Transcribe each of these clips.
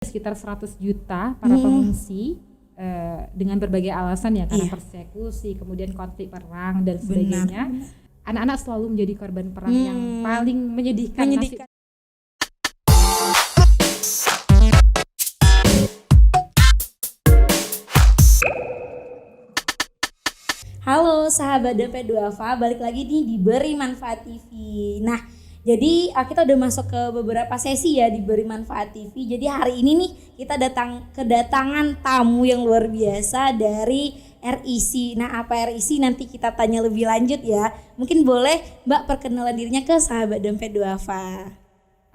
sekitar 100 juta para pengungsi dengan berbagai alasan ya, karena persekusi, kemudian konflik perang dan sebagainya. Anak-anak selalu menjadi korban perang yang paling menyedihkan. Halo sahabat DP Duafa, balik lagi nih di Beri Manfaat TV. Nah, jadi kita udah masuk ke beberapa sesi ya di Beri Manfaat TV. Jadi hari ini nih kita kedatangan tamu yang luar biasa dari RIC. Nah, apa RIC nanti kita tanya lebih lanjut ya. Mungkin boleh Mbak perkenalan dirinya ke sahabat Dompet Duafa.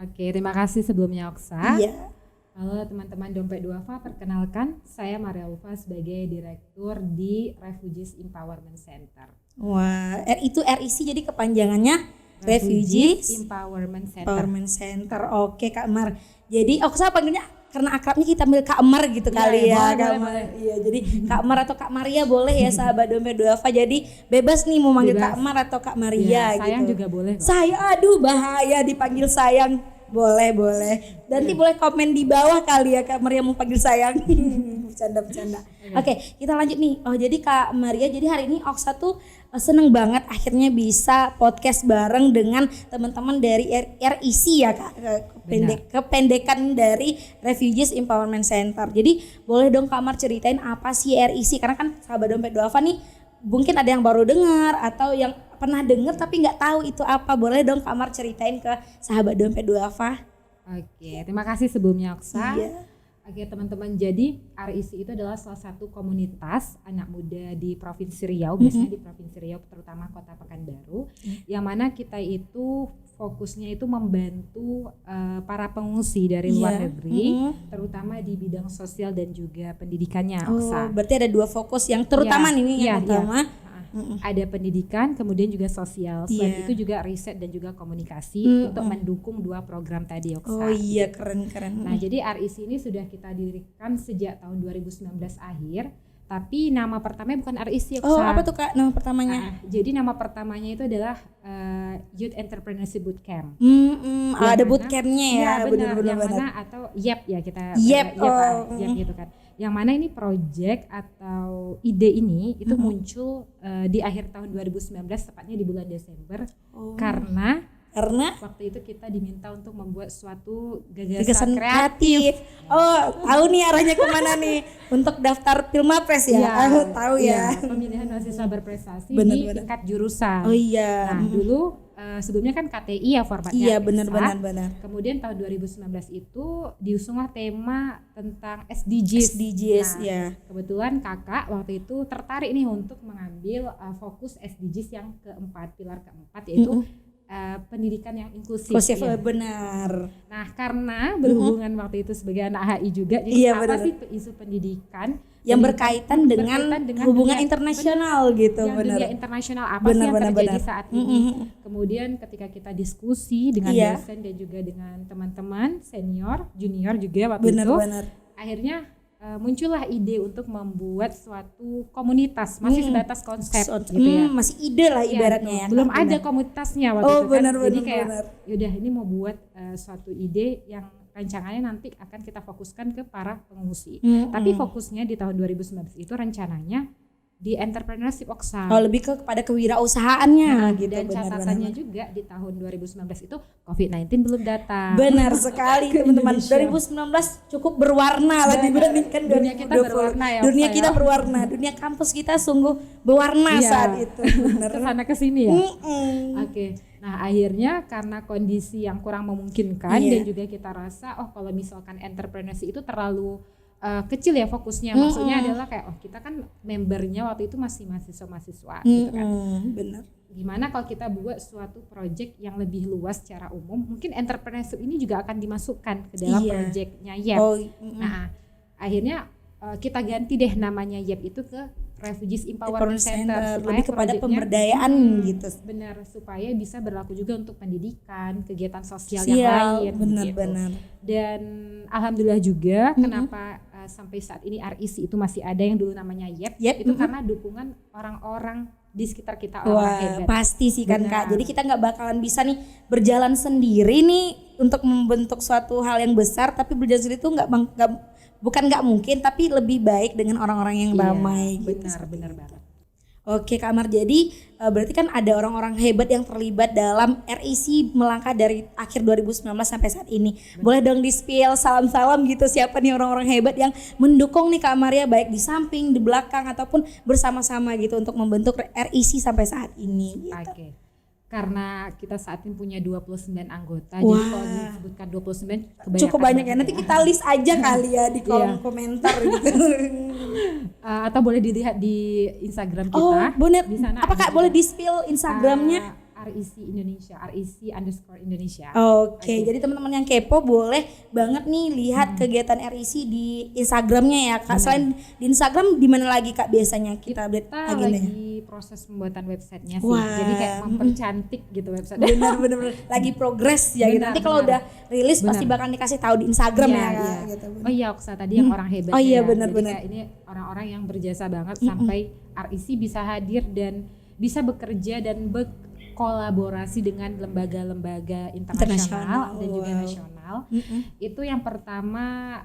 Oke, terima kasih sebelumnya Oksa. Iya. Halo teman-teman Dompet Duafa, perkenalkan saya Maria Lufa sebagai Direktur di Refugees Empowerment Center. Wah, itu RIC jadi kepanjangannya Refugees Empowerment Center. Oke Kak Mar. Jadi Oksa panggilnya karena akrabnya kita ambil Kak Mar gitu kali ya. Boleh. Iya, jadi Kak Mar atau Kak Maria boleh ya sahabat Dompet Duafa. Jadi bebas nih mau manggil Kak Mar atau Kak Maria ya, sayang gitu. Juga boleh kok. Aduh bahaya dipanggil sayang. Boleh. Nanti boleh komen di bawah kali ya Kak Maria mau panggil sayang. Bercanda. Oke, kita lanjut nih. Oh, jadi Kak Maria, jadi hari ini Oksa tuh seneng banget akhirnya bisa podcast bareng dengan teman-teman dari RIC ya Kak. Kependekan dari Refugees Empowerment Center. Jadi boleh dong Kak Mar ceritain apa sih RIC, karena kan sahabat Dompet Duafa nih mungkin ada yang baru dengar atau yang pernah dengar tapi nggak tahu itu apa. Boleh dong Kak Mar ceritain ke sahabat Dompet Duafa. Oke, terima kasih sebelumnya Oksa. Iya. Oke teman-teman, jadi RIC itu adalah salah satu komunitas anak muda di Provinsi Riau, biasanya di Provinsi Riau terutama Kota Pekanbaru, yang mana kita itu fokusnya itu membantu para pengungsi dari luar negeri, terutama di bidang sosial dan juga pendidikannya. Oksa. Berarti ada dua fokus yang terutama nih yang utama. Ada pendidikan, kemudian juga sosial. Selain itu juga riset dan juga komunikasi untuk mendukung dua program tadi, Oksa. Oh iya, keren. Nah, jadi RIC ini sudah kita dirikan sejak tahun 2019 akhir. Tapi nama pertamanya bukan RIC, Oksa. Oh, apa tuh Kak nama pertamanya? Jadi nama pertamanya itu adalah Youth Entrepreneurship Bootcamp. Ada bootcampnya ya, benar. Yang benar. mana atau YEP ya kita. YEP gitu kan. Yang mana ini project atau ide ini itu muncul di akhir tahun 2019, tepatnya di bulan Desember, karena waktu itu kita diminta untuk membuat suatu gagasan kreatif. Oh, tahu nih arahnya kemana nih? Untuk daftar Pilmapres ya? Tahu ya. Pemilihan mahasiswa berprestasi di tingkat jurusan. Oh iya. Nah dulu sebelumnya kan KTI ya formatnya. Iya benar. Kemudian tahun 2019 itu diusunglah tema tentang SDGs. Ya. Kebetulan kakak waktu itu tertarik nih untuk mengambil fokus SDGs yang keempat, pilar keempat, yaitu pendidikan yang inklusif. Ya. Benar. Nah karena berhubungan waktu itu sebagai anak HI juga, jadi apa sih isu pendidikan yang berkaitan dengan hubungan internasional gitu, benar. Dunia internasional apa sih yang terjadi saat ini? Kemudian ketika kita diskusi dengan dosen dan juga dengan teman-teman senior, junior juga waktu itu, akhirnya muncullah ide untuk membuat suatu komunitas, masih sebatas konsep gitu ya. Masih ide lah ibaratnya ya. Belum ada komunitasnya waktu itu kan. Jadi kayak benar. Yaudah ini mau buat suatu ide yang rancangannya nanti akan kita fokuskan ke para pengungsi. Tapi fokusnya di tahun 2019 itu rencananya di entrepreneurship, Oksa. Oh, lebih kepada kewirausahaannya gitu. Dan catatannya juga di tahun 2019 itu COVID-19 belum datang. Benar sekali teman-teman. 2019 cukup berwarna lah dibandingkan dunia kita berwarna ya. Dunia kita berwarna, dunia kampus kita sungguh berwarna saat itu. Benar. Kesana kesini ya. Oke. Nah akhirnya karena kondisi yang kurang memungkinkan dan juga kita rasa kalau misalkan entrepreneurship itu terlalu kecil ya fokusnya, maksudnya adalah kayak kita kan membernya waktu itu masih mahasiswa gitu kan. Benar. Gimana kalau kita buat suatu project yang lebih luas secara umum, mungkin entrepreneurship ini juga akan dimasukkan ke dalam projectnya YEP. Nah akhirnya kita ganti deh namanya YEP itu ke Refugees Empowerment Center, lebih kepada pemberdayaan gitu. Benar, supaya bisa berlaku juga untuk pendidikan, kegiatan sosial yang lain. Benar. Dan alhamdulillah juga kenapa sampai saat ini RIC itu masih ada yang dulu namanya YEP itu karena dukungan orang-orang di sekitar kita orang hebat. Pasti sih kan Benar. Kak. Jadi kita nggak bakalan bisa nih berjalan sendiri nih untuk membentuk suatu hal yang besar, tapi berjalan sendiri itu bukan nggak mungkin, tapi lebih baik dengan orang-orang yang ramai. Gitu. Benar banget. Oke Kak Amar, jadi berarti kan ada orang-orang hebat yang terlibat dalam RIC melangkah dari akhir 2019 sampai saat ini. Boleh dong di-spill salam-salam gitu, siapa nih orang-orang hebat yang mendukung nih Kak Maria baik di samping, di belakang ataupun bersama-sama gitu untuk membentuk RIC sampai saat ini gitu. Oke. Karena kita saat ini punya 29 anggota, jadi kalau disebutkan 29 kebanyakan. Cukup banyak ya, nanti kita list aja kali ya di kolom komentar gitu. Atau boleh dilihat di Instagram kita. Oh bener, Di sana apa Kak ada boleh di-spill Instagramnya? RIC Indonesia, RIC_Indonesia. Oke, jadi teman-teman yang kepo boleh banget nih lihat kegiatan RIC di Instagramnya ya Kak. Selain di Instagram, di mana lagi Kak biasanya kita update agendanya? Lagi proses pembuatan websitenya sih, Wah. jadi kayak mempercantik gitu website. Benar-benar lagi progres ya gitu. Nanti kalau udah rilis pasti bakal dikasih tahu di Instagram ya Kak. Gitu. Oh iya, Oksa tadi yang orang hebat. Oh iya, ya. benar-benar. Jadi kayak ini orang-orang yang berjasa banget sampai RIC bisa hadir dan bisa bekerja dan kolaborasi dengan lembaga-lembaga internasional dan juga nasional. Itu yang pertama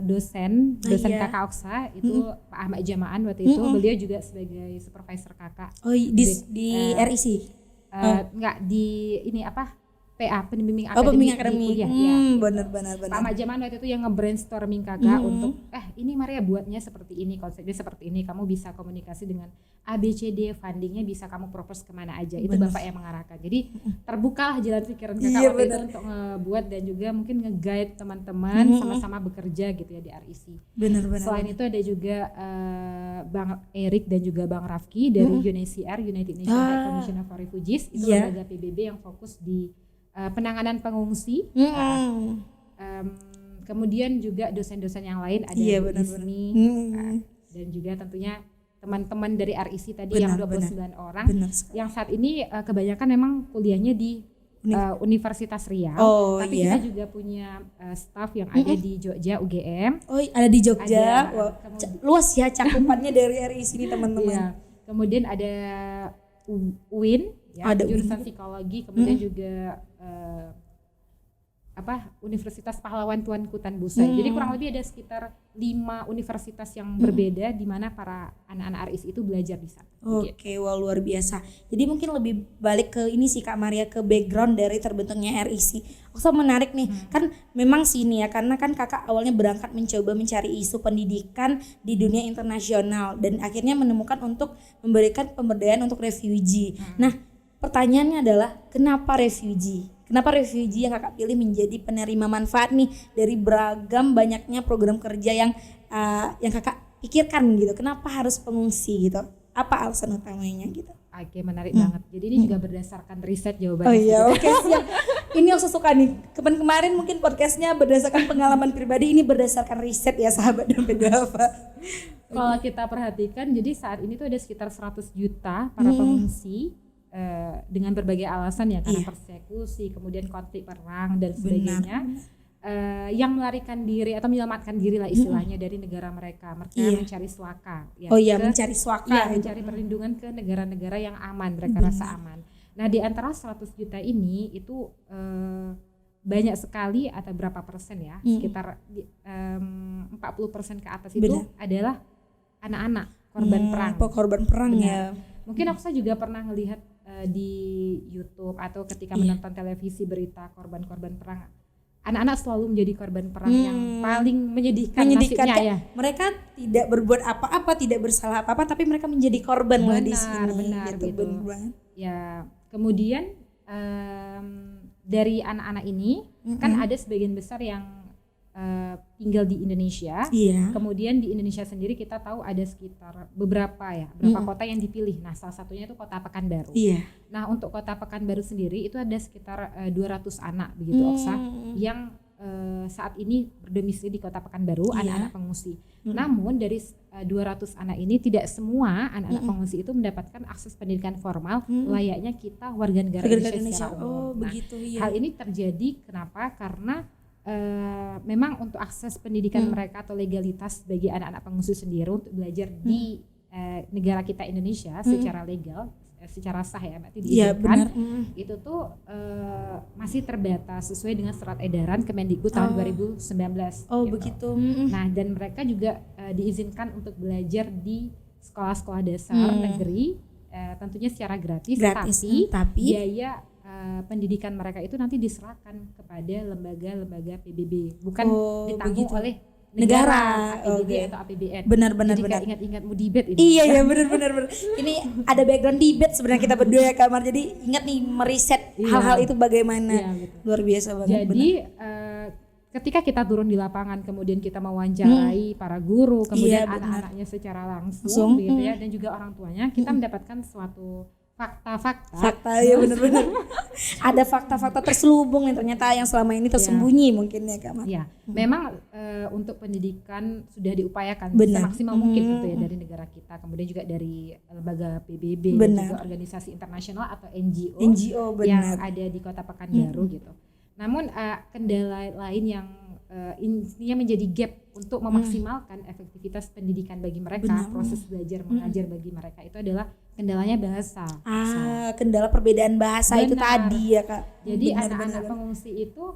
dosen kakak Oksa itu Pak Ahmad Jamaan waktu itu, beliau juga sebagai supervisor kakak. Oh di RIC? Enggak di ini apa? PA, pembimbing pembimbing akademik. Benar. Pak Ahmad Jamaan waktu itu yang nge-brainstorming kakak untuk ini Maria buatnya seperti ini, konsepnya seperti ini, kamu bisa komunikasi dengan ABCD, fundingnya bisa kamu propose kemana aja. Itu Bapak yang mengarahkan. Jadi terbukalah jalan pikiran kakak waktu itu untuk ngebuat dan juga mungkin nge-guide teman-teman sama-sama bekerja gitu ya di RIC. Benar. Selain itu ada juga Bang Erik dan juga Bang Rafki dari UNHCR, United Nations High Commission for Refugees. Itu lembaga PBB yang fokus di penanganan pengungsi. Kemudian juga dosen-dosen yang lain ada Ismi dan juga tentunya teman-teman dari RIC tadi yang 29 orang yang saat ini kebanyakan memang kuliahnya di Universitas Riau, tapi kita juga punya staff yang ada di Jogja UGM. Oh ada di Jogja, luas ya cakupannya dari RIC ini teman-teman. Kemudian ada UIN ya, jurusan psikologi, kemudian juga Universitas Pahlawan Tuan Kutan Busai. Jadi kurang lebih ada sekitar 5 universitas yang berbeda di mana para anak-anak RIC itu belajar di sana. Oke, wah luar biasa. Jadi mungkin lebih balik ke ini sih Kak Maria, ke background dari terbentuknya RIC. So menarik nih, kan memang sini ya, karena kan kakak awalnya berangkat mencoba mencari isu pendidikan di dunia internasional dan akhirnya menemukan untuk memberikan pemberdayaan untuk refugee. Nah, pertanyaannya adalah kenapa refugee? Kenapa refugee yang kakak pilih menjadi penerima manfaat nih dari beragam banyaknya program kerja yang kakak pikirkan gitu? Kenapa harus pengungsi gitu? Apa alasan utamanya gitu? Oke, menarik banget. Jadi ini juga berdasarkan riset jawabannya. Oh iya, oke siap. Ini aku suka nih. Kemarin mungkin podcastnya berdasarkan pengalaman pribadi, ini berdasarkan riset ya sahabat dan Pedava. Kalau kita perhatikan, jadi saat ini tuh ada sekitar 100 juta para pengungsi. Dengan berbagai alasan ya, karena persekusi, kemudian konflik perang dan sebagainya, yang melarikan diri atau menyelamatkan diri lah istilahnya dari negara mereka mencari suaka ya, mencari suaka mencari perlindungan ke negara-negara yang aman, mereka rasa aman. Nah di antara 100 juta ini itu banyak sekali atau berapa persen ya, sekitar 40% ke atas itu adalah anak-anak korban perang. Ya. Mungkin aku juga pernah ngelihat di YouTube atau ketika menonton televisi berita korban-korban perang, anak-anak selalu menjadi korban perang yang paling menyedihkan nasibnya ya. Mereka tidak berbuat apa-apa, tidak bersalah apa-apa, tapi mereka menjadi korban lah di sini. Benar gitu. Ya, kemudian dari anak-anak ini kan ada sebagian besar yang tinggal di Indonesia. Kemudian di Indonesia sendiri kita tahu ada sekitar beberapa kota yang dipilih. Nah, salah satunya itu Kota Pekanbaru. Nah, untuk Kota Pekanbaru sendiri itu ada sekitar 200 anak begitu Oksa yang saat ini berdomisili di Kota Pekanbaru, anak-anak pengungsi. Namun dari 200 anak ini tidak semua anak-anak pengungsi itu mendapatkan akses pendidikan formal layaknya kita warga negara Indonesia secara umum. Hal ini terjadi kenapa? Karena memang untuk akses pendidikan mereka atau legalitas bagi anak-anak pengungsi sendiri untuk belajar di negara kita Indonesia secara legal, secara sah ya berarti Iya benar. diizinkan, itu tuh masih terbatas sesuai dengan surat edaran Kemendikbud tahun 2019. Oh gitu. begitu. Nah dan mereka juga diizinkan untuk belajar di sekolah-sekolah dasar negeri, tentunya secara gratis, tapi biaya pendidikan mereka itu nanti diserahkan kepada lembaga-lembaga PBB, bukan ditanggung oleh negara, APBD atau APBN. Benar. Jadi ingat-ingat mau debate ini. Iya benar. Ini ada background debate sebenarnya kita berdua ya Kak Mar. Jadi ingat nih meriset hal-hal itu bagaimana. Iya, luar biasa banget. Jadi ketika kita turun di lapangan, kemudian kita mewawancarai para guru, kemudian anak-anaknya secara langsung gitu ya, dan juga orang tuanya, kita mendapatkan suatu fakta ya benar. Ada fakta-fakta terselubung yang ternyata yang selama ini tersembunyi mungkin ya Kak Mar. Ya, memang untuk pendidikan sudah diupayakan semaksimal mungkin gitu ya dari negara kita, kemudian juga dari lembaga PBB dan juga organisasi internasional atau NGO yang ada di Kota Pekanbaru gitu. Namun kendala lain yang intinya menjadi gap untuk memaksimalkan efektivitas pendidikan bagi mereka, proses belajar mengajar bagi mereka itu adalah kendalanya bahasa. Kendala perbedaan bahasa itu tadi ya Kak. Jadi anak-anak pengungsi itu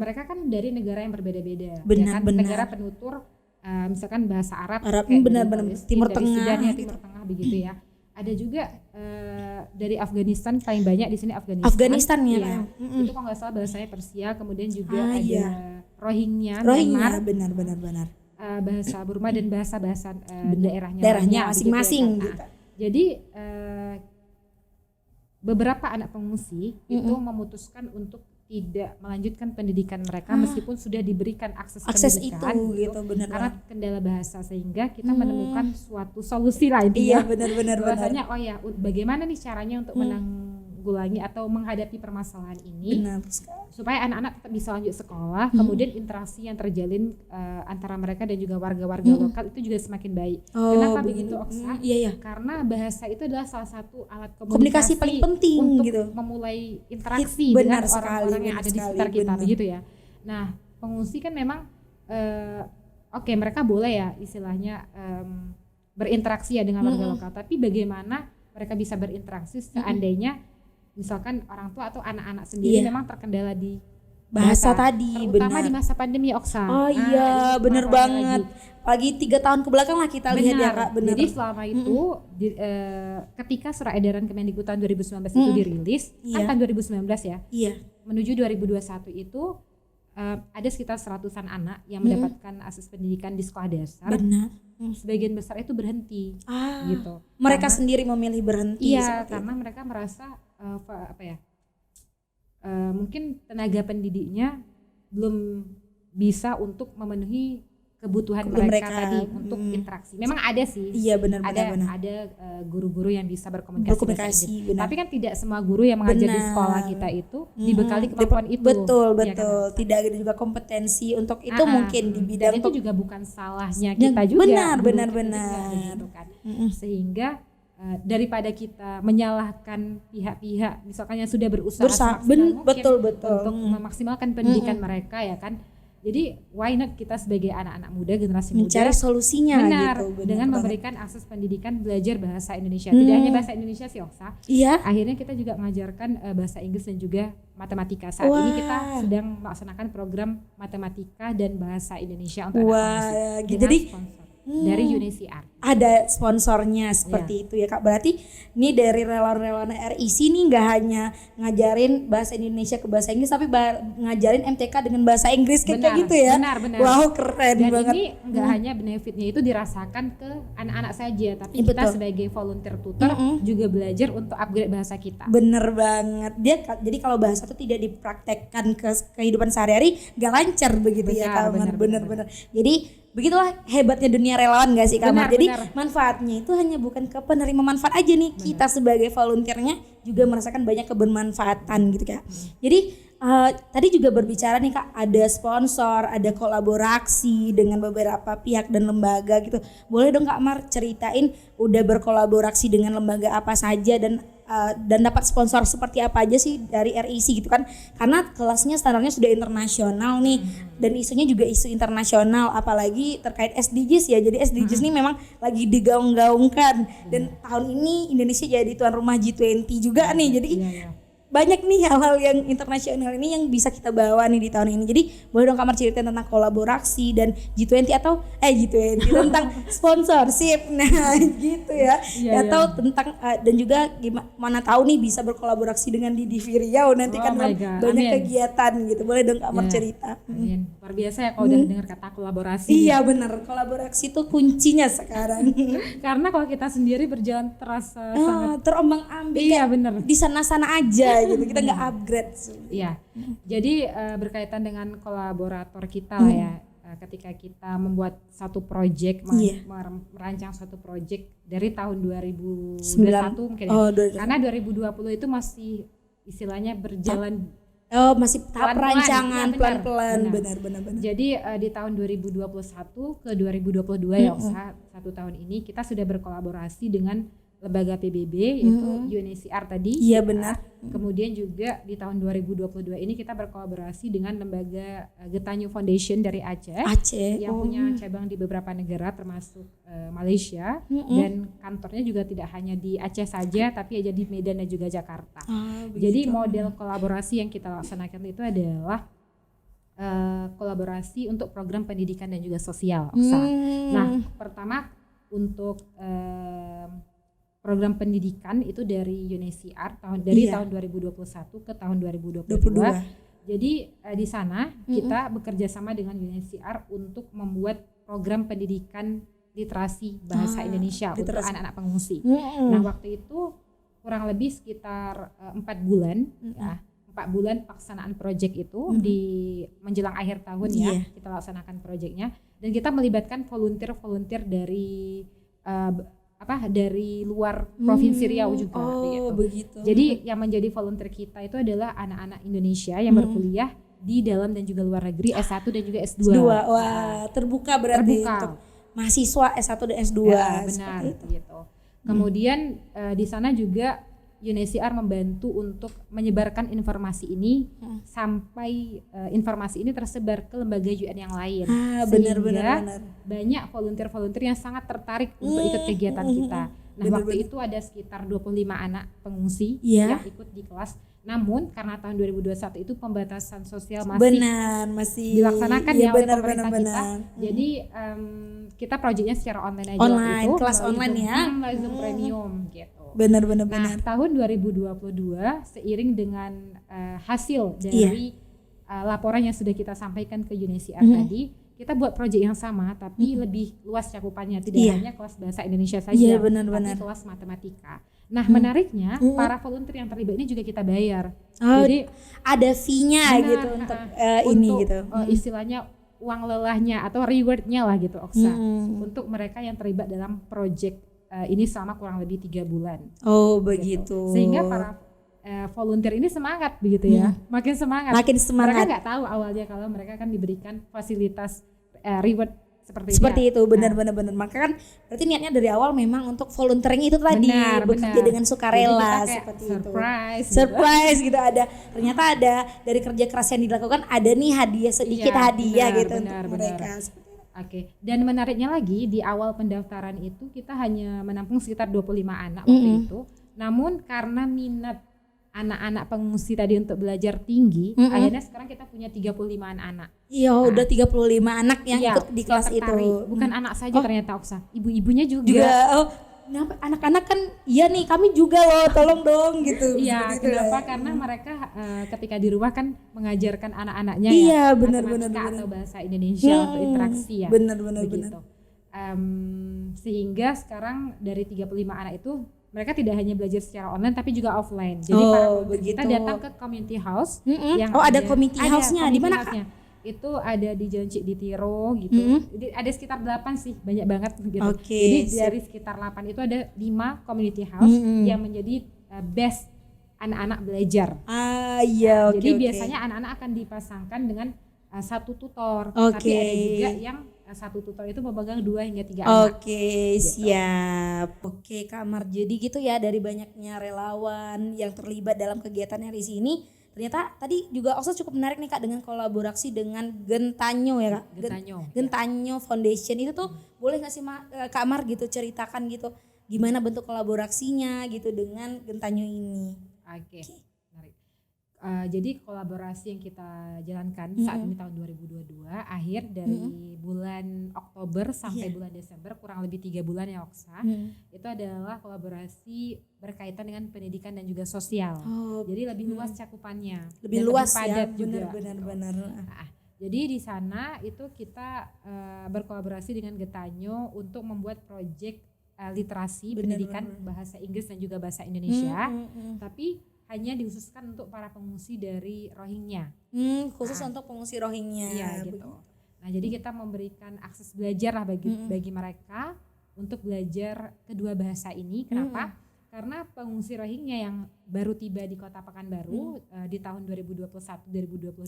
mereka kan dari negara yang berbeda-beda, benar. Negara penutur, misalkan bahasa Arab benar. Timur Tengah, Timur Tengah begitu ya. Ada juga dari Afghanistan, paling banyak di sini Afghanistan ya. Itu kalau nggak salah bahasanya Persia, kemudian juga ada Rohingya, benar. Bahasa Burma dan bahasa-bahasa daerahnya masing-masing gitu. Jadi beberapa anak pengungsi itu memutuskan untuk tidak melanjutkan pendidikan mereka meskipun sudah diberikan akses pendidikan itu gitu, benar karena kendala bahasa, sehingga kita menemukan suatu solusi lain. Iya benar. Bahasanya bagaimana nih caranya untuk menanggulangi atau menghadapi permasalahan ini supaya anak-anak tetap bisa lanjut sekolah, kemudian interaksi yang terjalin antara mereka dan juga warga-warga lokal itu juga semakin baik. Kenapa begitu Oksa? Karena bahasa itu adalah salah satu alat komunikasi paling penting untuk gitu, memulai interaksi dengan orang-orang yang ada di sekitar kita begitu ya. Nah pengungsi kan memang mereka boleh ya istilahnya berinteraksi ya dengan warga lokal, tapi bagaimana mereka bisa berinteraksi seandainya misalkan orang tua atau anak-anak sendiri memang terkendala di bahasa tadi, terutama di masa pandemi Oksa. Bener banget. Apalagi 3 tahun ke belakang lah kita lihat ya Kak. Bener. Jadi selama itu ketika surat edaran Kemendikbud tahun 2019 itu dirilis, kan tahun 2019 ya. Iya. Menuju 2021 itu ada sekitar 100-an anak yang mendapatkan akses pendidikan di sekolah dasar. Benar. Sebagian besar itu berhenti gitu. Mereka sendiri memilih berhenti. Iya, karena mereka merasa mungkin tenaga pendidiknya belum bisa untuk memenuhi kebutuhan mereka tadi untuk interaksi. Memang ada sih. Iya benar. Ada guru-guru yang bisa berkomunikasi. Benar. Tapi kan tidak semua guru yang mengajar di sekolah kita itu dibekali kemampuan itu. Betul. Ya kan? Tidak ada juga kompetensi untuk itu mungkin di bidang. Dan itu juga bukan salahnya kita juga. Benar. Gitu kan. Sehingga daripada kita menyalahkan pihak-pihak misalkan yang sudah berusaha betul untuk memaksimalkan pendidikan mereka ya kan. Jadi why not kita sebagai anak-anak muda, generasi muda mencari solusinya gitu, dengan memberikan akses pendidikan belajar bahasa Indonesia. Tidak hanya bahasa Indonesia sih Oksa. Iya. Akhirnya kita juga mengajarkan bahasa Inggris dan juga matematika. Saat ini kita sedang melaksanakan program matematika dan bahasa Indonesia untuk anak-anak musik. Jadi sponsor dari UNICEF. Ada sponsornya seperti itu ya Kak. Berarti ini dari relawan-relawan RIC nih nggak hanya ngajarin bahasa Indonesia ke bahasa Inggris, tapi ngajarin MTK dengan bahasa Inggris kayak gitu ya. Benar. Wow, keren dan banget. Dan ini nggak hanya benefitnya itu dirasakan ke anak-anak saja, tapi kita sebagai volunteer tutor juga belajar untuk upgrade bahasa kita. Bener banget. Jadi kalau bahasa itu tidak dipraktekkan ke kehidupan sehari-hari nggak lancar begitu ya Kak. Bener. Jadi begitulah hebatnya dunia relawan gak sih Kak Mar? Jadi manfaatnya itu hanya bukan ke penerima manfaat aja nih. Kita sebagai volunteernya juga merasakan banyak kebermanfaatan gitu Kak. Jadi tadi juga berbicara nih Kak, ada sponsor, ada kolaborasi dengan beberapa pihak dan lembaga gitu. Boleh dong Kak Mar ceritain udah berkolaborasi dengan lembaga apa saja dan dapat sponsor seperti apa aja sih dari RIC gitu kan? Karena kelasnya standarnya sudah internasional nih dan isunya juga isu internasional, apalagi terkait SDGs ya. Jadi SDGs ini memang lagi digaung-gaungkan dan tahun ini Indonesia jadi tuan rumah G20 juga nih. Jadi banyak nih hal-hal yang internasional ini yang bisa kita bawa nih di tahun ini. Jadi boleh dong Kamar ceritain tentang kolaborasi dan G20 atau G20 tentang sponsorship. Nah gitu ya. Atau tentang dan juga gimana tahu nih bisa berkolaborasi dengan Didi Riau nanti kan banyak kegiatan gitu. Boleh dong Kamar cerita. Amin. Luar biasa ya kalau udah dengar kata kolaborasi. Iya benar, kolaborasi itu kuncinya sekarang. Karena kalau kita sendiri berjalan terasa sangat terombang-ambing. Iya benar. Di sana-sana aja gitu, kita nggak upgrade. Iya, jadi berkaitan dengan kolaborator kita lah ya, ketika kita membuat satu project, merancang satu project dari tahun 2021 mungkin ya, karena 2020 itu masih istilahnya berjalan. Masih tahap perancangan pelan-pelan, benar. Jadi di tahun 2021 ke 2022 ya, satu tahun ini kita sudah berkolaborasi dengan lembaga PBB yaitu UNHCR tadi. Iya benar. Kemudian juga di tahun 2022 ini kita berkolaborasi dengan lembaga Getanyu Foundation dari Aceh yang punya cabang di beberapa negara termasuk Malaysia dan kantornya juga tidak hanya di Aceh saja tapi ada di Medan dan juga Jakarta. Jadi model kolaborasi yang kita laksanakan itu adalah kolaborasi untuk program pendidikan dan juga sosial. Nah, pertama untuk program pendidikan itu dari UNHCR tahun 2021 ke tahun 2022. Jadi di sana kita bekerja sama dengan UNHCR untuk membuat program pendidikan literasi bahasa Indonesia untuk anak-anak pengungsi. Nah, waktu itu kurang lebih sekitar 4 bulan ya. 4 bulan pelaksanaan proyek itu di menjelang akhir tahun ya kita laksanakan proyeknya dan kita melibatkan volunteer dari dari luar provinsi Riau juga begitu. Jadi yang menjadi volunteer kita itu adalah anak-anak Indonesia yang berkuliah di dalam dan juga luar negeri S1 dan juga S2. Wah, terbuka berarti untuk mahasiswa S1 dan S2. Ya, benar gitu. Kemudian di sana juga UNHCR membantu untuk menyebarkan informasi ini sampai informasi ini tersebar ke lembaga UN yang lain. Benar. Banyak volunteer-volunteer yang sangat tertarik untuk ikut kegiatan kita. Nah, waktu itu ada sekitar 25 anak pengungsi yang ikut di kelas. Namun karena tahun 2021 itu pembatasan sosial masih dilaksanakan oleh pemerintah kita. Jadi kita proyeknya secara online aja waktu itu. Kelas online ya. Zoom premium gitu. Benar. Nah, tahun 2022 seiring dengan hasil dari laporan yang sudah kita sampaikan ke UNHCR tadi, kita buat proyek yang sama tapi lebih luas cakupannya, tidak hanya kelas bahasa Indonesia saja, tapi kelas matematika. Nah, menariknya para volunteer yang terlibat ini juga kita bayar. Jadi ada fee-nya gitu untuk ini gitu. Istilahnya uang lelahnya atau reward-nya lah gitu Oksa. Untuk mereka yang terlibat dalam proyek ini selama kurang lebih 3 bulan. Begitu. Sehingga para volunteer ini semangat begitu ya. Makin semangat. Mereka nggak tahu awalnya kalau mereka kan diberikan fasilitas reward seperti itu. Benar. Maka kan berarti niatnya dari awal memang untuk volunteering itu tadi, bekerja dengan sukarela seperti surprise gitu. Ada ternyata ada dari kerja keras yang dilakukan, ada nih hadiah sedikit gitu untuk mereka. Oke. Dan menariknya lagi di awal pendaftaran itu kita hanya menampung sekitar 25 anak waktu itu. Namun karena minat anak-anak pengungsi tadi untuk belajar tinggi, akhirnya sekarang kita punya 35 anak. Udah 35 anak yang ikut di kelas itu. Bukan anak saja ternyata Oksa, ibu-ibunya juga. Anak-anak kan nih kami juga loh, tolong dong gitu. Iya, kenapa? Karena mereka ketika di rumah kan mengajarkan anak-anaknya benar. atau bahasa Indonesia untuk interaksi ya. Benar. Sehingga sekarang dari 35 anak itu mereka tidak hanya belajar secara online tapi juga offline. Jadi kita datang ke community house yang ada community house-nya di mana? Itu ada di Jalan Cikditiro gitu. Jadi ada sekitar 8 sih, banyak banget gitu. Jadi dari sekitar 8 itu ada 5 community house yang menjadi best anak-anak belajar. Iya, oke. Jadi biasanya anak-anak akan dipasangkan dengan satu tutor, Oke. tapi ada juga yang satu tutor itu memegang 2 hingga 3 anak. Oke, siap. Oke, Kak Mar. Jadi gitu ya, dari banyaknya relawan yang terlibat dalam kegiatan RIC ini, ternyata tadi juga Oksa cukup menarik nih Kak dengan kolaborasi dengan Gentanyo ya Kak. Gentanyo Foundation itu tuh boleh nggak sih Kak Mar gitu ceritakan gitu gimana bentuk kolaborasinya gitu dengan Gentanyo ini? Oke. Menarik. Jadi kolaborasi yang kita jalankan saat ini tahun 2022 akhir dari bulan Oktober sampai bulan Desember, kurang lebih 3 bulan ya Oksa. Itu adalah kolaborasi berkaitan dengan pendidikan dan juga sosial. Jadi lebih luas cakupannya. Lebih dan luas lebih padat ya, juga. benar-benar. Jadi di sana itu kita berkolaborasi dengan Gentanyo untuk membuat proyek literasi pendidikan bahasa Inggris dan juga bahasa Indonesia. Tapi hanya dikhususkan untuk para pengungsi dari Rohingya. Khusus untuk pengungsi Rohingya. Iya gitu. Nah jadi kita memberikan akses belajar lah bagi mereka untuk belajar kedua bahasa ini. Kenapa? Karena pengungsi Rohingya yang baru tiba di Kota Pekanbaru di tahun 2021-2022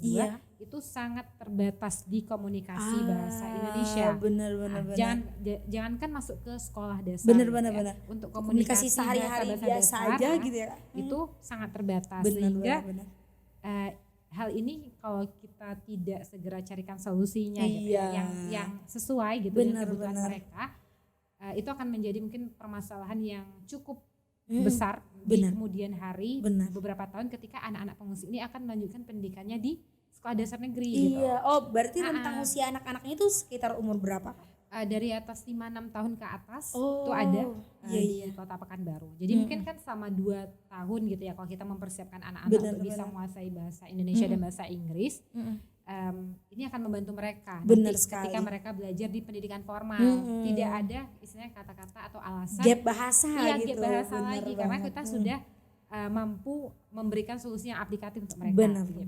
itu sangat terbatas di komunikasi bahasa Indonesia. Benar. Jangankan masuk ke sekolah dasar. Benar. Untuk komunikasi sehari-hari biasa aja gitu ya. Itu sangat terbatas. Sehingga hal ini kalau kita tidak segera carikan solusinya gitu, yang sesuai gitu dengan kebutuhan mereka, itu akan menjadi mungkin permasalahan yang cukup besar di kemudian hari beberapa tahun ketika anak-anak pengungsi ini akan melanjutkan pendidikannya di sekolah dasar negeri gitu. Berarti rentang usia anak-anaknya itu sekitar umur berapa? Dari atas 5-6 tahun ke atas itu ada di Kota Pekanbaru. Jadi mungkin kan selama 2 tahun gitu ya kalau kita mempersiapkan anak-anak untuk bisa menguasai bahasa Indonesia dan bahasa Inggris. Ini akan membantu mereka ketika mereka belajar di pendidikan formal. Tidak ada istilahnya kata-kata atau alasan gap bahasa gitu. Gap bahasa lagi karena kita sudah mampu memberikan solusi yang aplikatif untuk mereka. Gitu.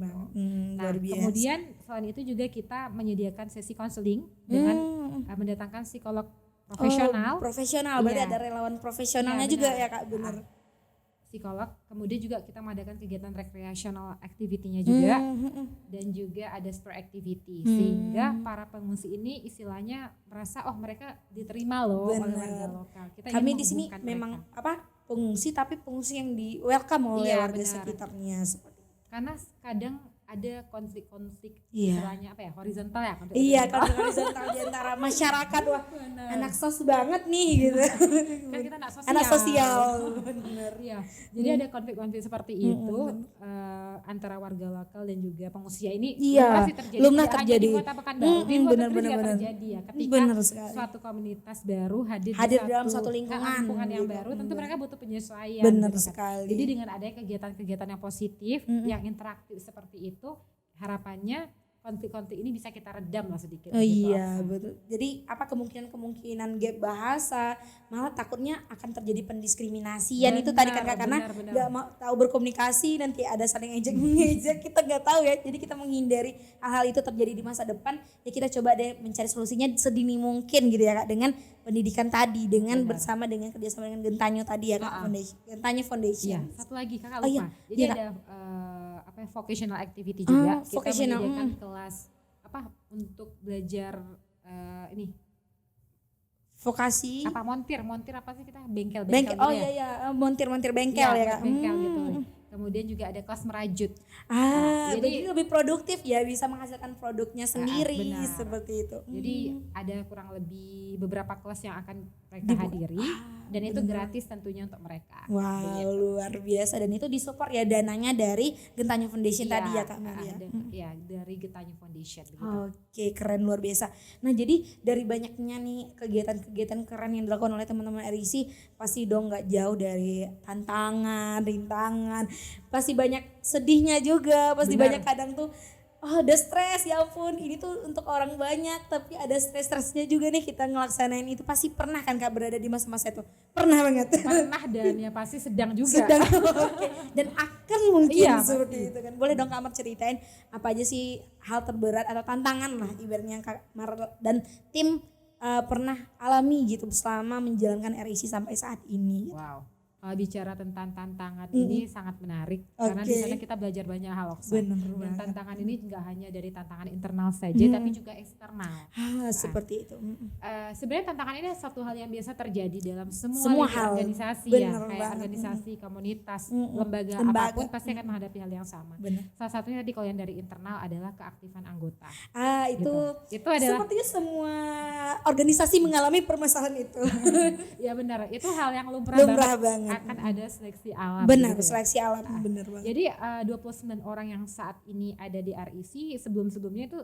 Nah, kemudian selain itu juga kita menyediakan sesi konseling dengan mendatangkan psikolog profesional. Berarti ada relawan profesionalnya juga ya Kak, benar. Psikolog, kemudian juga kita mengadakan kegiatan recreational activity-nya juga dan juga ada sport activity sehingga para pengungsi ini istilahnya merasa mereka diterima loh oleh warga lokal. Kami di sini memang pengungsi tapi pengungsi yang di welcome oleh warga sekitarnya seperti itu. Karena kadang ada konflik-konflik istilahnya horizontal ya. Konflik horizontal di antara masyarakat. Anak sos banget nih gitu. Kan kita anak sosial. Benar ya. Jadi ada konflik-konflik seperti itu antara warga lokal dan juga pengungsi ini pasti terjadi. Lumrah terjadi di Kota Pekanbaru. Di luar negeri juga terjadi ya. Ketika suatu komunitas baru hadir dalam suatu lingkungan yang baru, tentu mereka butuh penyesuaian. Benar sekali. Jadi dengan adanya kegiatan-kegiatan yang positif, yang interaktif seperti itu, harapannya konflik-konflik ini bisa kita redam lah sedikit. Betul. Jadi kemungkinan gap bahasa malah takutnya akan terjadi pendiskriminasian itu tadi kan Kak, karena nggak mau tahu berkomunikasi nanti ada saling ejek-mengejek kita nggak tahu ya. Jadi kita menghindari hal-hal itu terjadi di masa depan ya, kita coba deh mencari solusinya sedini mungkin gitu ya Kak, dengan pendidikan tadi, dengan kerjasama dengan Gentanyo tadi ya Kak, Gentanyo Foundation. Satu lagi Kakak lupa. Jadi ada vocational activity juga. Kita menyediakan kelas untuk belajar vokasi montir apa sih kita bengkel gitu montir bengkel ya Kak. Bengkel gitu. Kemudian juga ada kelas merajut. Jadi lebih produktif ya, bisa menghasilkan produknya sendiri seperti itu. Jadi ada kurang lebih beberapa kelas yang akan mereka hadiri dan itu gratis tentunya untuk mereka. Wow, luar biasa, dan itu disupport ya dananya dari Gentanyo Foundation tadi ya Kak Maria. Dari Gentanyo Foundation begitu. Oke, keren, luar biasa. Nah, jadi dari banyaknya nih kegiatan-kegiatan keren yang dilakukan oleh teman-teman RIC, pasti dong nggak jauh dari tantangan, rintangan. Pasti banyak sedihnya juga, pasti banyak kadang tuh ada stres, ya ampun ini tuh untuk orang banyak tapi ada stres-stresnya juga nih kita ngelaksanain itu. Pasti pernah kan Kak berada di masa-masa itu? Pernah banget. Pernah, dan ya pasti sedang juga. Dan akan mungkin seperti itu kan. Boleh dong Kak Mar ceritain apa aja sih hal terberat atau tantangan lah ibaratnya Kak Mar dan tim pernah alami gitu selama menjalankan RIC sampai saat ini. Wow. Kalau bicara tentang tantangan ini sangat menarik karena di sana kita belajar banyak hal. Bener Dan banget. tantangan ini nggak hanya dari tantangan internal saja tapi juga eksternal. Seperti itu. Sebenarnya tantangan ini satu hal yang biasa terjadi dalam semua Semua lini hal. organisasi Bener ya, kayak banget. organisasi, komunitas, Lembaga. apapun pasti akan menghadapi hal yang sama. Bener. Salah satunya tadi kalau yang dari internal adalah keaktifan anggota. Itu Itu adalah sepertinya semua organisasi mengalami permasalahan itu. ya benar, itu hal yang lumrah Banget. akan ada seleksi alam. Benar, gitu ya. seleksi alam benar banget. Jadi 29 orang yang saat ini ada di RIC sebelum-sebelumnya itu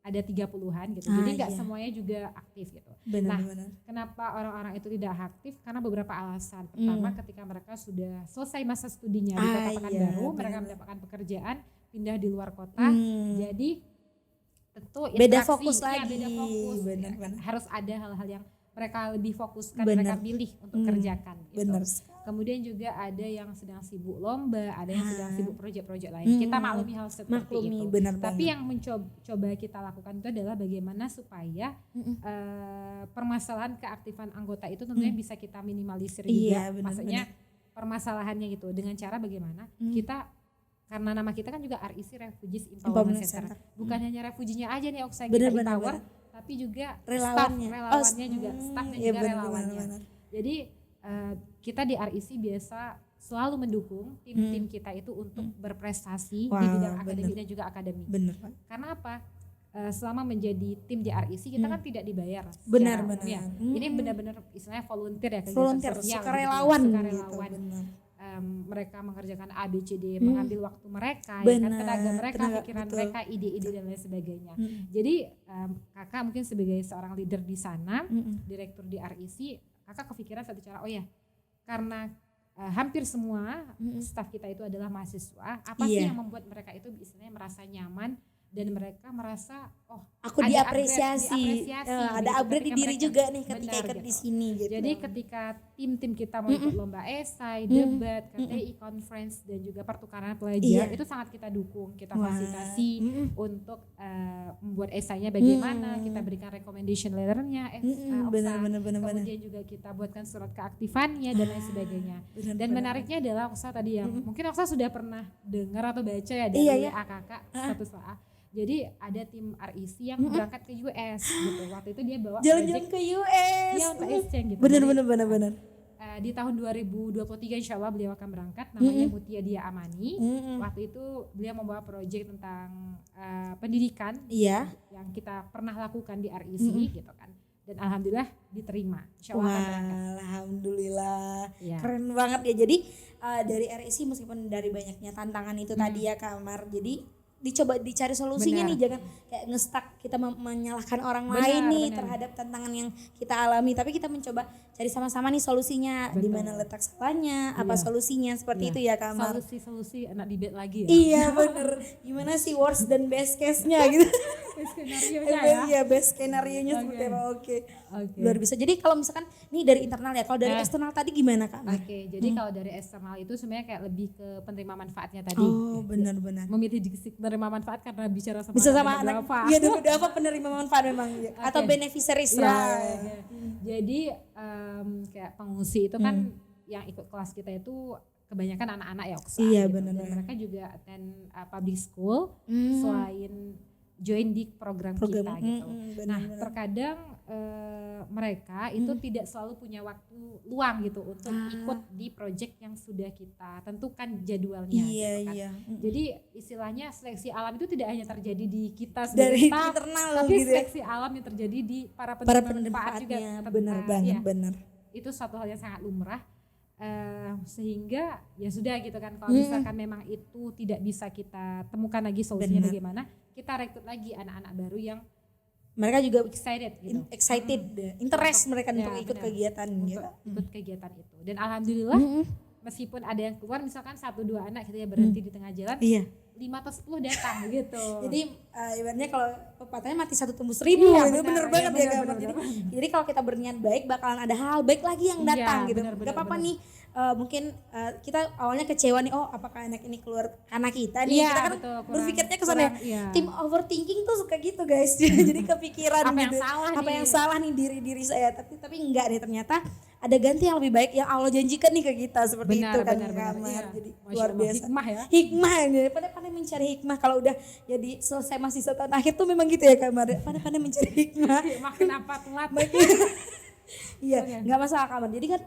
ada 30-an gitu. Jadi nggak semuanya juga aktif gitu. Benar. Kenapa orang-orang itu tidak aktif? Karena beberapa alasan. Pertama, ketika mereka sudah selesai masa studinya di Kota Pekanbaru, mereka mendapatkan pekerjaan, pindah di luar kota. Jadi tentu beda interaksi, fokus lagi. Beda fokus. Benar. Harus ada hal-hal yang mereka lebih fokuskan, mereka pilih untuk kerjakan. Gitu. Benar. Kemudian juga ada yang sedang sibuk lomba, ada yang sedang sibuk proyek-proyek lain. Kita maklumi hal seperti itu. Benar Tapi yang mencoba kita lakukan itu adalah bagaimana supaya permasalahan keaktifan anggota itu tentunya bisa kita minimalisir juga. Maksudnya permasalahannya gitu dengan cara bagaimana kita, karena nama kita kan juga RIC Refugees Empowerment Center. Bukan hanya refuginya aja nih Oksa kita empower, tapi juga relawannya juga, staffnya juga relawannya. Jadi kita di RIC biasa selalu mendukung tim-tim kita itu untuk berprestasi di bidang akademik dan juga akademik. Karena apa? Selama menjadi tim di RIC kita kan tidak dibayar. Benar. Ya. Ini benar-benar istilahnya volunteer ya, volunteer, sosial, sukarelawan. Gitu. Mereka mengerjakan ABCD, mengambil waktu mereka, ya kan, tenaga mereka, pikiran mereka, ide-ide dan lain sebagainya. Jadi kakak mungkin sebagai seorang leader di sana, direktur di RIC, kakak kepikiran satu cara, oh ya, karena hampir semua staf kita itu adalah mahasiswa, apa sih yang membuat mereka itu istilahnya merasa nyaman dan mereka merasa aku diapresiasi, ada upgrade di diri mereka, juga nih ketika benar, ikut di sini gitu. Jadi ketika tim-tim kita mau ikut lomba esai, debat, KTI, conference dan juga pertukaran pelajar itu sangat kita dukung, kita fasilitasi untuk membuat esainya bagaimana, kita berikan recommendation letternya, kemudian juga kita buatkan surat keaktifannya dan lain sebagainya. Dan menariknya adalah Oksa tadi yang mungkin Oksa sudah pernah dengar atau baca ya dari AKK status A. Jadi ada tim RIC yang berangkat ke US gitu. Waktu itu dia bawa jalan-jalan ke US. Dia untuk exchange gitu. Benar. Di tahun 2023 insya Allah beliau akan berangkat, namanya Mutia Dia Amani. Waktu itu beliau membawa proyek tentang pendidikan yang kita pernah lakukan di RIC gitu kan. Dan alhamdulillah diterima. Insya Allah akan berangkat. Alhamdulillah. Keren banget ya. Jadi dari RIC meskipun dari banyaknya tantangan itu tadi ya Kak Amar, jadi dicoba dicari solusinya nih, jangan kayak ngestak kita menyalahkan orang lain nih terhadap tantangan yang kita alami, tapi kita mencoba cari sama-sama nih solusinya, di mana letak salahnya, apa solusinya, seperti itu ya Kak Amar. Solusi anak debate lagi ya. Iya bener, gimana sih worst dan best case-nya gitu. Best skenario-nya ya. Iya, best skenario-nya seperti apa. Oke. Luar biasa. Jadi kalau misalkan nih dari internal ya, kalau dari eksternal tadi gimana Kak Amar? Jadi kalau dari eksternal itu sebenarnya kayak lebih ke penerima manfaatnya tadi. Benar-benar. Memilih diksi penerima manfaat karena bicara sama anak. Iya, apa penerima manfaat memang atau beneficiaries lah. Jadi kayak pengungsi itu kan yang ikut kelas kita itu kebanyakan anak-anak ya Oksa. Iya gitu. benar. Dan mereka juga attend public school selain join di program kita gitu. Nah terkadang mereka itu tidak selalu punya waktu luang gitu untuk ikut di project yang sudah kita tentukan jadwalnya. Iya, gitu kan. iya. Jadi istilahnya seleksi alam itu tidak hanya terjadi di kita dari staff, internal tapi gitu ya. seleksi alam yang terjadi di para penerima manfaat juga. manfaatnya. Benar banget, benar. Itu satu hal yang sangat lumrah. Sehingga ya sudah gitu kan, kalau misalkan memang itu tidak bisa kita temukan lagi solusinya bagaimana, kita rekrut lagi anak-anak baru yang mereka juga excited, interest mereka untuk ikut kegiatan ikut kegiatan itu. Dan alhamdulillah meskipun ada yang keluar misalkan 1-2 anak kita ya berhenti di tengah jalan, 5 atau 10 datang gitu. Jadi ibaratnya kalau pepatahnya mati 1 tumbuh 1000 itu bener banget ya Kak. Jadi kalau kita berniat baik bakalan ada hal baik lagi yang datang gitu. Gak apa-apa nih mungkin kita awalnya kecewa nih, apakah anak ini keluar karena kita nih, kita kan berpikirnya kesana tim overthinking tuh suka gitu guys. Jadi kepikiran apa gitu yang salah apa yang salah nih diri saya, tapi enggak deh, ternyata ada ganti yang lebih baik yang Allah janjikan nih ke kita seperti Benar, itu kan benar, benar. Kamar. Iya. Jadi Masya luar Allah, biasa. hikmah ya. Hikmah ini, pandai-pandai mencari hikmah kalau udah jadi selesai masih tahun akhir tuh memang gitu ya Kamar. Pandai-pandai mencari hikmah. Makin apa telat. Iya, nggak masalah Kamar. Jadi kan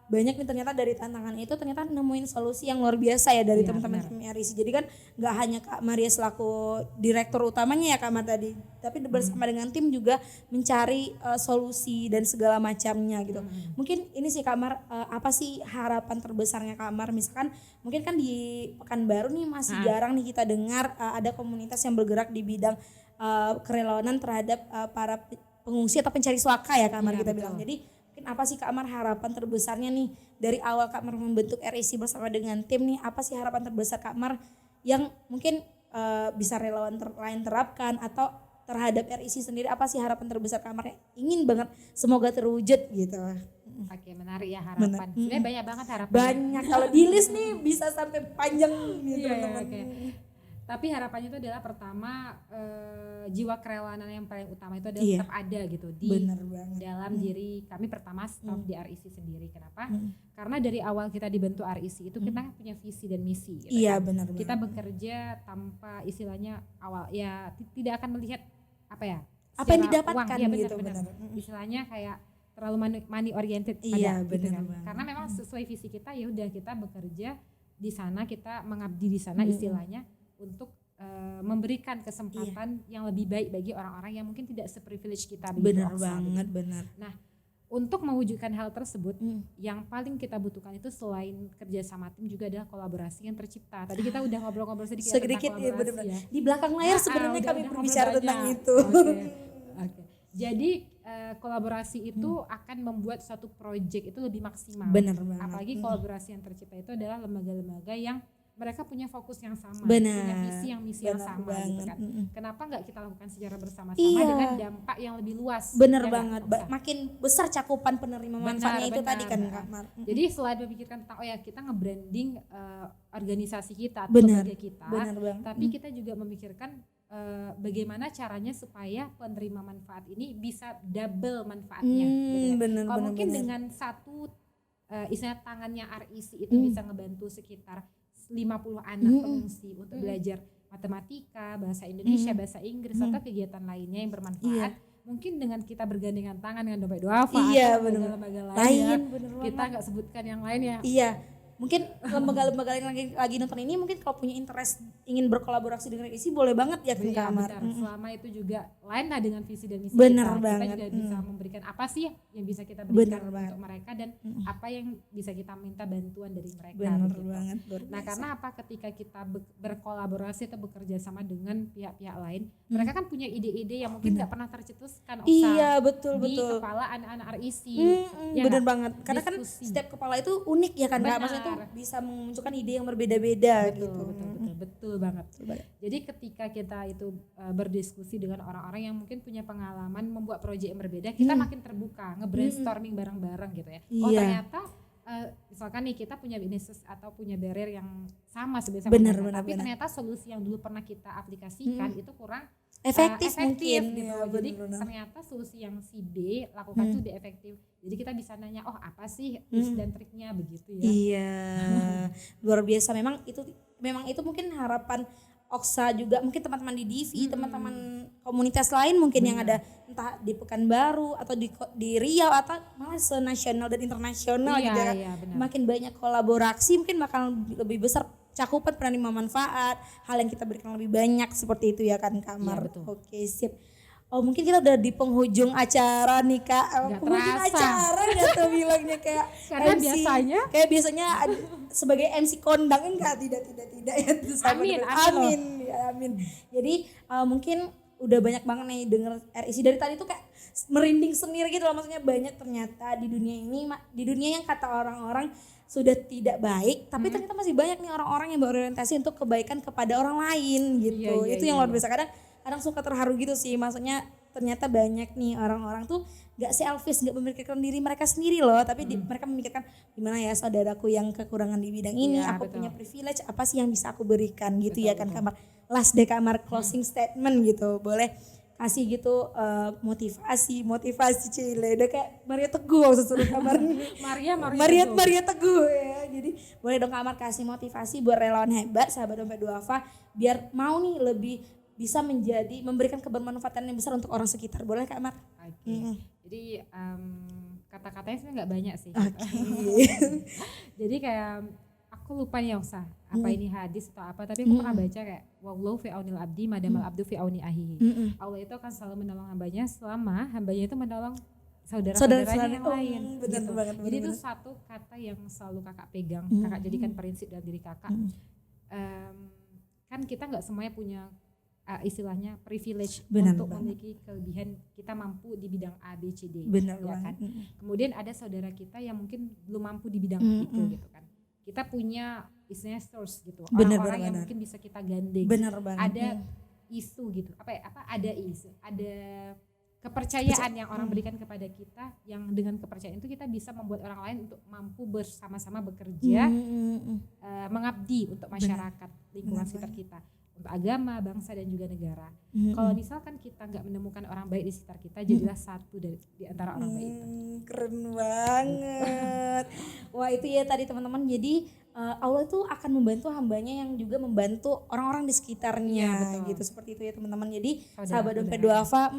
banyak nih ternyata dari tantangan itu ternyata nemuin solusi yang luar biasa ya dari Iya, teman-teman tim RIC. Jadi kan nggak hanya Kak Maria selaku direktur utamanya ya Kak Mar tadi, tapi bersama dengan tim juga mencari solusi dan segala macamnya gitu. Mungkin ini sih Kak Mar, apa sih harapan terbesarnya Kak Mar? Misalkan mungkin kan di Pekanbaru nih masih jarang nih kita dengar ada komunitas yang bergerak di bidang kerelawanan terhadap para pengungsi atau pencari suaka ya Kak Mar Iya, kita betul. bilang. Jadi mungkin apa sih Kak Mar harapan terbesarnya nih dari awal Kak Mar membentuk RIC bersama dengan tim nih, apa sih harapan terbesar Kak Mar yang mungkin bisa relawan lain terapkan atau terhadap RIC sendiri, apa sih harapan terbesar Kak Mar yang ingin banget semoga terwujud gitu. Oke, menarik ya harapan. Sebenarnya banyak banget harapan. Banyak kalau di list nih bisa sampai panjang nih Iya, teman-teman. oke. Tapi harapannya itu adalah pertama jiwa kerelawanan yang paling utama itu adalah Iya. tetap ada gitu di Bener banget. dalam diri kami pertama staff di RIC sendiri. Kenapa? Karena dari awal kita dibentuk RIC itu kita punya visi dan misi. Gitu Iya kan. benar Kita banget. bekerja tanpa istilahnya awal ya tidak akan melihat apa ya? Apa yang secara didapatkan uang. Iya, gitu, benar. benar. Istilahnya kayak terlalu money oriented Iya, gitu benar kan. banget. Karena memang sesuai visi kita ya udah kita bekerja di sana, kita mengabdi di sana istilahnya untuk memberikan kesempatan yang lebih baik bagi orang-orang yang mungkin tidak seprivilege kita begitu, Benar Oksa, banget, gitu. benar. Untuk mewujudkan hal tersebut, yang paling kita butuhkan itu selain kerja sama tim juga adalah kolaborasi yang tercipta. Tadi kita udah ngobrol-ngobrol sedikit, ya Sedikit tentang ya kolaborasi benar-benar. ya. Di belakang layar Nah, sebenarnya udah kami ngobrol berbicara tentang banyak. itu. Oke. Jadi kolaborasi itu akan membuat suatu project itu lebih maksimal. Benar banget. Apalagi kolaborasi yang tercipta itu adalah lembaga-lembaga yang mereka punya fokus yang sama, Benar. punya visi yang misi yang Benar sama gitu banget. kan. Kenapa nggak kita lakukan secara bersama-sama Iya. dengan dampak yang lebih luas? Bener ya nggak, banget, Oksa? makin besar cakupan penerima manfaatnya itu tadi kan Kak Mar. Jadi selain memikirkan tentang oh ya kita nge-branding organisasi kita atau Benar, lembaga kita, benar banget. tapi kita juga memikirkan bagaimana caranya supaya penerima manfaat ini bisa double manfaatnya. Gitu ya. Bener, Kalau bener, mungkin bener. dengan satu istilah tangannya RIC itu bisa ngebantu sekitar 50 anak pengungsi untuk belajar matematika, bahasa Indonesia, bahasa Inggris atau kegiatan lainnya yang bermanfaat. Mungkin dengan kita bergandengan tangan dengan dompet duafa Iya, atau bener. lembaga-lembaga lain, Lain, ya, bener kita nggak sebutkan yang lain ya. Iya, mungkin lembaga-lembaga yang lagi nonton ini mungkin kalau punya interest ingin berkolaborasi dengan RIC boleh banget ya kan Iya, Kak Mar. benar. Selama itu juga lain lah dengan visi dan misi Bener kita. banget. Kita juga bisa memberikan apa sih yang bisa kita Bener berikan banget. untuk mereka dan apa yang bisa kita minta bantuan dari mereka. Bener begitu. banget. luar Nah biasa. karena apa ketika kita berkolaborasi atau bekerja sama dengan pihak-pihak lain, mereka kan punya ide-ide yang mungkin nggak pernah tercetuskan Oksa, Iya betul di betul. kepala anak-anak RIC. Ya Bener nggak? banget. Karena kan Diskusi. setiap kepala itu unik ya kan Kak. Benar. Maksudnya tuh bisa memunculkan ide yang berbeda-beda gitu. Betul banget. Jadi ketika kita itu berdiskusi dengan orang-orang yang mungkin punya pengalaman membuat proyek yang berbeda, kita makin terbuka, nge-brainstorming bareng-bareng gitu ya. Oh Iya. ternyata misalkan nih kita punya business atau punya barrier yang sama sebenarnya sama Benar, mereka, benar, tapi benar. ternyata solusi yang dulu pernah kita aplikasikan itu kurang Efektif mungkin. gitu. Ya, Jadi benar-benar. ternyata solusi yang si B lakukan itu lebih efektif. Jadi kita bisa nanya, oh apa sih tips dan triknya begitu ya. Iya, luar biasa. Memang itu mungkin harapan Oksa juga, mungkin teman-teman di Divi, teman-teman komunitas lain mungkin yang ada entah di Pekanbaru atau di Riau atau malah senasional dan internasional Iya, gitu ya. iya, benar. Makin banyak kolaborasi mungkin bakal lebih besar cakupan penerima manfaat, hal yang kita berikan lebih banyak seperti itu ya kan Kak Mar. betul. Oke, sip. Oh mungkin kita udah di penghujung acara nih Kak. Nggak Penghujung terasa. acara nggak tuh bilangnya kayak Karena MC. biasanya Kayak biasanya sebagai MC kondang enggak tidak ya. Terus apa Amin, namanya? amin loh. Amin. Ya, amin. Jadi mungkin udah banyak banget nih denger RIC dari tadi tuh kayak merinding sendiri gitu loh, maksudnya banyak ternyata di dunia ini, di dunia yang kata orang-orang sudah tidak baik, tapi ternyata masih banyak nih orang-orang yang berorientasi untuk kebaikan kepada orang lain gitu. Iya, Itu yang luar biasa. Kadang suka terharu gitu sih, maksudnya ternyata banyak nih orang-orang tuh gak selfish, gak memikirkan diri mereka sendiri loh, tapi mereka memikirkan gimana ya saudaraku yang kekurangan di bidang ini, Iya, aku betul. punya privilege, apa sih yang bisa aku berikan gitu ya kan Kamar. Last deh Kamar, closing statement gitu, boleh kasih gitu motivasi Cile. Udah kayak Maria Teguh suruh kamar. Maria Teguh ya. Jadi boleh dong kamar kasih motivasi buat relawan hebat sahabat dompet duafa biar mau nih lebih bisa memberikan kebermanfaatan yang besar untuk orang sekitar. Boleh Kak Mar? Oke. Jadi kata-katanya sebenarnya nggak banyak sih. Jadi kayak aku lupa nih Yongsa, apa ini hadis atau apa, tapi aku pernah baca kayak wallahu fi aunil abdi madamal abdu fi auni ahihi. Allah itu akan selalu menolong hambanya selama hambanya itu menolong saudara-saudaranya yang lain. Benar gitu. banget. Jadi itu satu kata yang selalu kakak pegang, kakak jadikan prinsip dalam diri kakak. Kan kita nggak semuanya punya istilahnya privilege untuk memiliki kelebihan, kita mampu di bidang A, B, C, D. Benar ya kan? banget. Kemudian ada saudara kita yang mungkin belum mampu di bidang itu gitu kan. Kita punya istilahnya source gitu, orang-orang yang mungkin bisa kita gandeng. Benar banget. Ada isu gitu, ada isu, ada kepercayaan yang orang berikan kepada kita, yang dengan kepercayaan itu kita bisa membuat orang lain untuk mampu bersama-sama bekerja, mengabdi untuk masyarakat, lingkungan sekitar kita, untuk agama, bangsa dan juga negara. Kalau misalkan kita nggak menemukan orang baik di sekitar kita, jadilah satu di antara orang baik itu. Keren banget. Wah itu ya tadi teman-teman. Jadi Allah itu akan membantu hambanya yang juga membantu orang-orang di sekitarnya gitu. Seperti itu ya teman-teman. Jadi sahabat dompet duafa,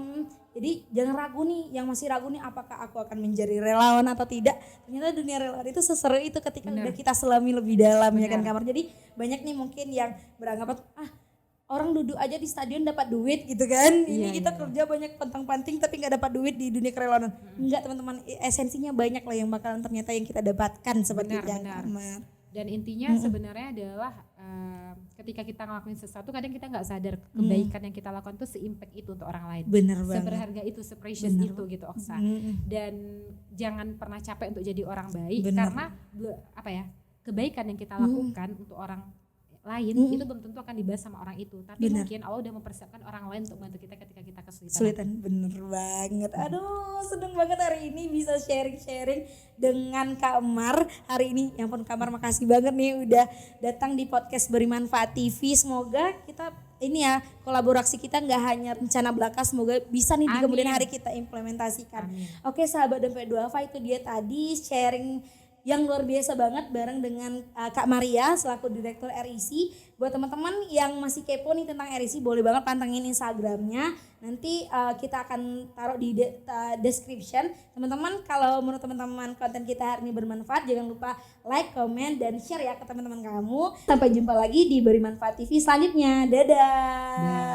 jadi jangan ragu nih, yang masih ragu nih apakah aku akan menjadi relawan atau tidak. Ternyata dunia relawan itu seseru itu ketika udah kita selami lebih dalam ya kan kamar. Jadi banyak nih mungkin yang beranggapan orang duduk aja di stadion dapat duit gitu kan. Ini kita kerja banyak pantang-panting tapi nggak dapat duit di dunia kerelawanan. Enggak teman-teman, esensinya banyak lah yang bakalan ternyata yang kita dapatkan seperti yang kamar. Dan intinya sebenarnya adalah ketika kita ngelakuin sesuatu kadang kita nggak sadar kebaikan yang kita lakukan tuh se-impact itu untuk orang lain. Bener banget. Seberharga itu, se-precious itu gitu Oksa. Dan jangan pernah capek untuk jadi orang baik karena kebaikan yang kita lakukan untuk orang lain itu belum tentu akan dibahas sama orang itu, tapi mungkin Allah udah mempersiapkan orang lain untuk bantu kita ketika kita kesulitan. Bener banget. Aduh seneng banget hari ini bisa sharing dengan Kak Mar hari ini. Ya ampun Kak Mar, makasih banget nih udah datang di podcast Bermanfaat TV. Semoga kita ini ya kolaborasi kita nggak hanya rencana belaka, semoga bisa nih di kemudian hari kita implementasikan. Oke sahabat dompet duafa, itu dia tadi sharing yang luar biasa banget bareng dengan Kak Maria selaku Direktur RIC. Buat teman-teman yang masih kepo nih tentang RIC, boleh banget pantengin Instagramnya. Nanti kita akan taruh di description. Teman-teman, kalau menurut teman-teman konten kita hari ini bermanfaat, jangan lupa like, comment, dan share ya ke teman-teman kamu. Sampai jumpa lagi di Bermanfaat TV selanjutnya. Dadah.